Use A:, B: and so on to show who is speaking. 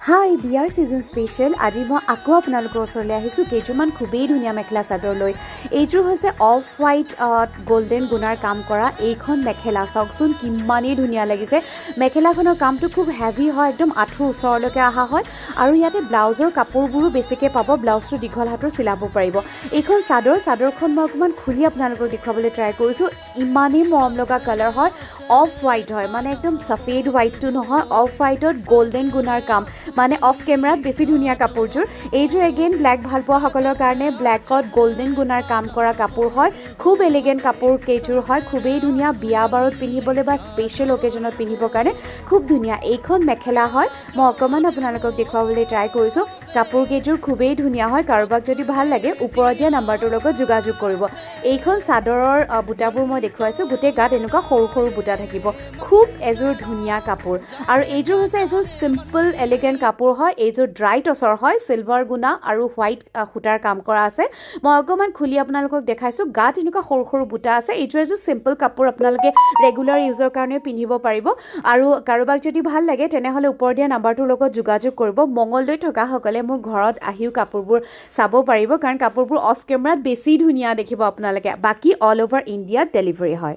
A: হাই বিয়াৰ season special আজি মই আকৌ আপোনালোকৰ ওচৰলৈ আহিছোঁ কেইযোৰমান খুবেই ধুনীয়া মেখেলা চাদৰ লৈ। এইযোৰ হৈছে অফ হোৱাইট গল্ডেন গুণাৰ কাম কৰা এইখন মেখেলা। চাওকচোন কিমানেই ধুনীয়া লাগিছে। মেখেলাখনৰ কামটো খুব হেভি হয়, একদম আঁঠুৰ ওচৰলৈকে অহা হয় আৰু ইয়াতে ব্লাউজৰ কাপোৰবোৰো বেছিকৈ পাব। ব্লাউজটো দীঘল হাতৰ চিলাব পাৰিব। এইখন চাদৰখন মই অকণমান খুলি আপোনালোকক দেখুৱাবলৈ ট্ৰাই কৰিছোঁ। ইমানেই মৰম লগা কালাৰ হয়, অফ হোৱাইট হয়, মানে একদম সফেদ হোৱাইটটো নহয়, অফ হোৱাইটত গল্ডেন গুণাৰ কাম, মানে অফ কেমেৰাত বেছি ধুনীয়া কাপোৰযোৰ। এইযোৰ এগেইন ব্লেক ভাল পোৱাসকলৰ কাৰণে ব্লেকত গল্ডেন গুণাৰ কাম কৰা কাপোৰ হয়। খুব এলিগেণ্ট কাপোৰ কেইযোৰ হয়, খুবেই ধুনীয়া। বিয়া বাৰত পিন্ধিবলৈ বা স্পেচিয়েল অকেজনত পিন্ধিবৰ কাৰণে খুব ধুনীয়া এইখন মেখেলা হয়। মই অকণমান আপোনালোকক দেখুৱাবলৈ ট্ৰাই কৰিছোঁ। কাপোৰ কেইযোৰ খুবেই ধুনীয়া হয়। কাৰোবাক যদি ভাল লাগে ওপৰত দিয়া নাম্বাৰটোৰ লগত যোগাযোগ কৰিব। এইখন চাদৰৰ বুটাবোৰ মই দেখুৱাইছোঁ, গোটেই গাত এনেকুৱা সৰু সৰু বুটা থাকিব। খুব এযোৰ ধুনীয়া কাপোৰ। আৰু এইযোৰ হৈছে এযোৰ চিম্পল এলিগেণ্ট কাপোৰ হয়। এইযোৰ ড্ৰাই টচৰ হয়, চিলভাৰ গুণা আৰু হোৱাইট সূতাৰ কাম কৰা আছে। মই অকণমান খুলি আপোনালোকক দেখাইছোঁ। গাত এনেকুৱা সৰু সৰু বুটা আছে। এইযোৰ এযোৰ চিম্পল কাপোৰ, আপোনালোকে ৰেগুলাৰ ইউজৰ কাৰণেও পিন্ধিব পাৰিব। আৰু কাৰোবাক যদি ভাল লাগে তেনেহ'লে ওপৰ দিয়া নাম্বাৰটোৰ লগত যোগাযোগ কৰিব। মঙলদৈত থকাসকলে মোৰ ঘৰত আহিও কাপোৰবোৰ চাব পাৰিব, কাৰণ কাপোৰবোৰ অফ কেমেৰাত বেছি ধুনীয়া দেখিব আপোনালোকে। বাকী অল অভাৰ ইণ্ডিয়াত ডেলিভাৰী হয়।